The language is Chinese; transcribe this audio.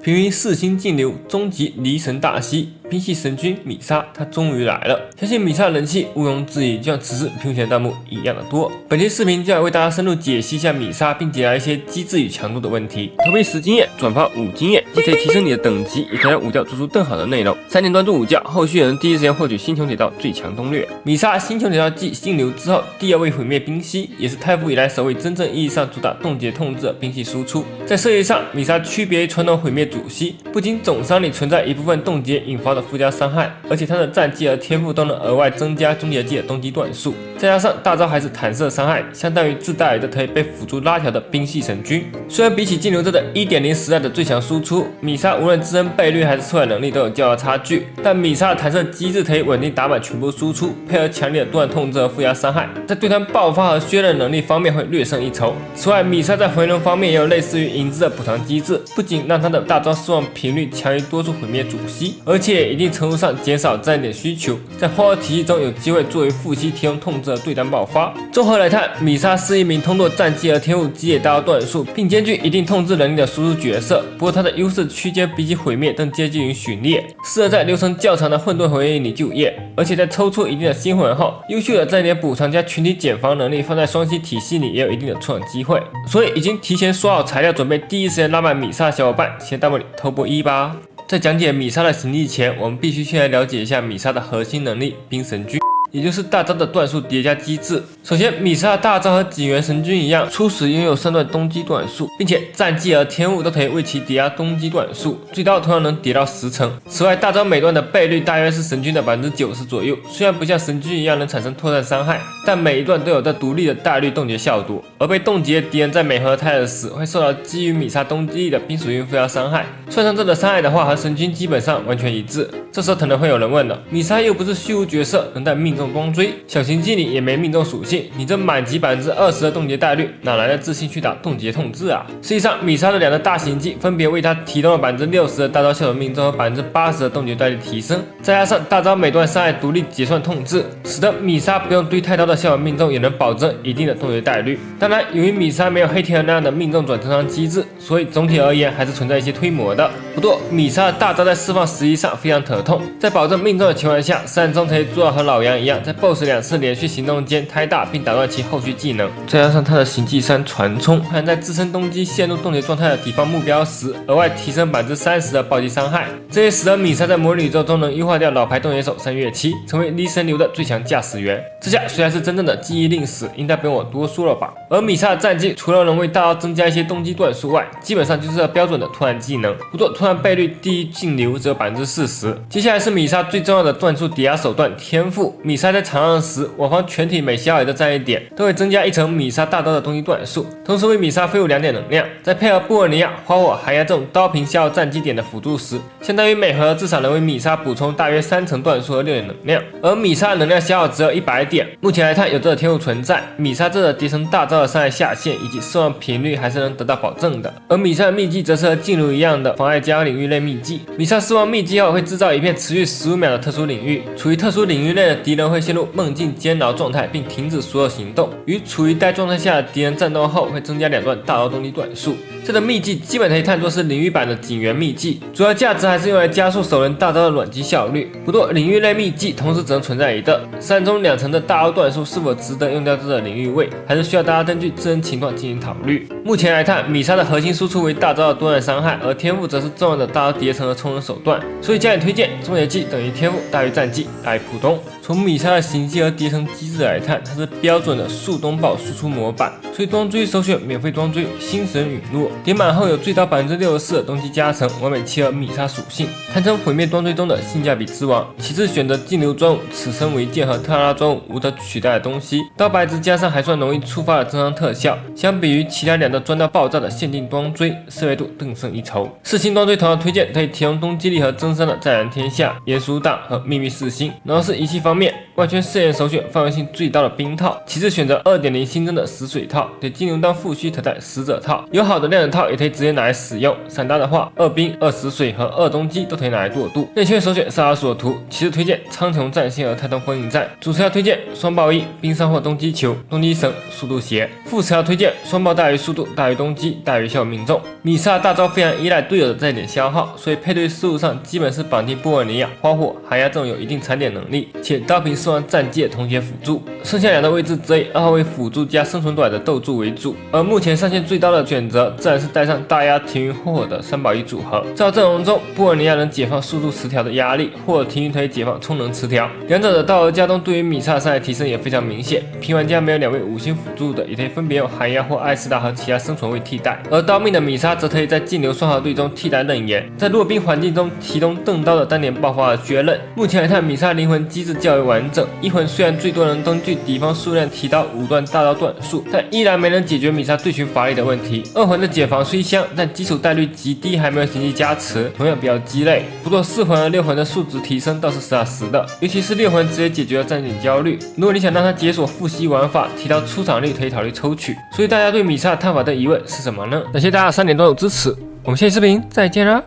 平云4星净流，终极离神大西，冰系神君米莎，他终于来了。相信米莎的人气毋庸置疑，就像此时屏幕前的弹幕一样的多。本期视频就要为大家深入解析一下米莎，并解答一些机制与强度的问题。投币10经验，转发5经验，既可以提升你的等级，也可以让武教做出更好的内容。3年专注武教，后续也能第一时间获取星穹铁道最强攻略。米莎星穹铁道继净流之后，第2位毁灭冰系，也是太傅以来首位真正意义上主打冻结控制的冰系输出。在设计上，米莎区别于传统毁灭主系，不仅总伤里存在一部分冻结引发的附加伤害，而且它的战技和天赋都能额外增加终结技的攻击段数，再加上大招还是弹射伤害，相当于自带而的可以被辅助拉条的冰系神君。虽然比起净流这的 1.0 时代的最强输出，米莎无论自身倍率还是出来能力都有较大差距，但米莎的弹射机制可以稳定打满全部输出，配合强烈的断控制和附加伤害，在对团爆发和削弱能力方面会略胜一筹。此外，米莎在回龙方面也有类似于银之的补偿机制，不仅让他的大招释放频率强于多数毁灭主系，而且也一定程度上减少战点需求，在后二体系中有机会作为副系提供控制的对单爆发。综合来看，米莎是一名通过战技和天赋击解大招段数，并兼具一定控制能力的输出角色。不过他的优势区间比起毁灭更接近于巡猎，适合在流程较长的混沌回忆里就业，而且在抽出一定的新魂后，优秀的战点补偿加群体减防能力放在双系体系里也有一定的出场机会。所以已经提前刷好材料，准备第一时间拉满米莎的小伙伴，先弹幕里偷波1吧。在讲解米莎的行迹前，我们必须先来了解一下米莎的核心能力冰神君，也就是大招的段数叠加机制。首先，米莎的大招和景元神君一样，初始拥有3段攻击段数，并且战技和天赋都可以为其叠加攻击段数，最高通常能叠到10成。此外，大招每段的倍率大约是神君的90%左右，虽然不像神君一样能产生拓散伤害，但每一段都有着独立的大率冻结效果。而被冻结的敌人在每回泰尔时会受到基于米莎攻击力的冰属性附加伤害，算上这个伤害的话，和神君基本上完全一致。这时候可能会有人问了，米莎又不是虚无角色，能带命中光锥，小型技里也没命中属性，你这满级20%的冻结概率，哪来的自信去打冻结控制啊？实际上，米莎的2个大型技分别为他提供了60%的大招效果命中和80%的冻结概率提升，再加上大招每段伤害独立结算控制，使得米莎不用堆太高的效果命中也能保证一定的冻结概率。当然，由于米莎没有黑天鹅那样的命中转正常机制，所以总体而言还是存在一些推磨的。不过，米莎的大招在释放时机上非常可痛，在保证命中的情况下，3人中可以做到和老杨一样，在 BOSS 2次连续行动间开大并打断其后续技能，再加上他的行技3传冲，还能在自身攻击陷入冻结状态的敌方目标时，额外提升30%的暴击伤害。这也使得米莎在魔女宇宙中能优化掉老牌冻结手3月期，成为离神流的最强驾驶员。这下虽然是真正的记忆令使，应该不用我多说了吧？而米莎的战绩除了能为大招增加一些攻击段数外，基本上就是标准的突然技能。不过突然倍率低于净流只有40%。接下来是米莎最重要的段数叠加手段天赋。米莎在场上时，我方全体每消耗1的战役点都会增加1成米莎大招的攻击段数，同时为米莎恢复2点能量。再配合布尔尼亚、花火、寒鸦这种刀屏消耗战绩点的辅助时，相当于每回合至少能为米莎补充大约3成段数和6点能量。而米莎的能量消耗只有100点，目前来看有这个天赋存在，米莎这个叠成大招的伤害下限以及释放频率还是能得到保证的。而米莎的秘技则是和净流一样的妨碍加领域类秘技，米莎释放秘技后会制造一片持续15秒的特殊领域，处于特殊领域内的敌人会陷入梦境煎熬状态并停止所有行动，与处于待状态下的敌人战斗后会增加2段大招攻击段数。这个秘技基本可以看作是领域版的景元秘技，主要价值还是用来加速首人大招的软击效率。不过领域类秘技同时只能存在一个，3中2成的大招段数是否值得用掉这个领域位，还是需要大家根据自身情况进行考虑。目前来看，米莎的核心输出为大招的多段伤害，而天赋则是重要的大招叠层和充能手段，所以加点推荐终结技等于天赋大于战绩大于普通。从米莎的行技和叠层机制来看，它是标准的速东爆输出模板，所以装追首选免费装追星神陨落，点满后有最高64%的攻击加成，完美契合米莎属性，堪称毁灭装追中的性价比之王。其次选择净流专武、此生为剑和特拉专武无可取代的东西，刀白值加上还算容易触发的正常特效，相比于其他2个钻到爆炸的限定装追，思维度更胜一筹。4星装追同样推荐可以提供攻击力和增伤的在燃天下、炎属党和秘密4星。然后是仪器方面，外圈试验首选范围性最大的冰套，其次选择 2.0 新增的死水套，对金牛裆腹虚特带死者套。有好的量子套也可以直接拿来使用，散搭的话2冰、2死水和2冬季都可以拿来过渡。内圈首选萨尔索图，其次推荐苍穹战线和太空封印战。主持要推荐双爆衣、冰山或冬季球、冬季绳、速度鞋。副持要推荐双爆大于速度大于冬季大于效果命中。米萨大招非常依赖队友的这一点消耗，所以配对思路上基本是绑定波尔尼亚、花火、海牙这种有一定残点能力且刀瓶4万战绩的同学辅助。剩下2个位置则以2号位辅助加生存短的斗助为主，而目前上限最高的选择自然是带上大压停云霍尔的3保1组合。在阵容中，波尔尼亚能解放速度词条的压力，霍尔停云可以解放充能词条，两者的道额加动对于米萨的伤害提升也非常明显。平玩家没有2位5星辅助的，也可以分别用海牙或艾斯达和其他生存位替代。而刀命的米莎则可以在劲流双号队中替代刃炎，在弱兵环境中提供钝刀的单点爆发和削刃。目前来看，米莎灵魂机制较为完整，一魂虽然最多能根据敌方数量提高5段大招段数，但依然没能解决米莎对群乏力的问题。2魂的解防虽香，但基础概率极低，还没有行迹加持，同样比较鸡肋。不过4魂和6魂的数值提升倒是实打实的，尤其是6魂直接解决了战警焦虑。如果你想让它解锁复吸玩法，提高出场率，可以考虑抽取。所以大家对米莎的看法的疑问是什么呢？感谢大家3点都有支持，我们下期视频再见啦！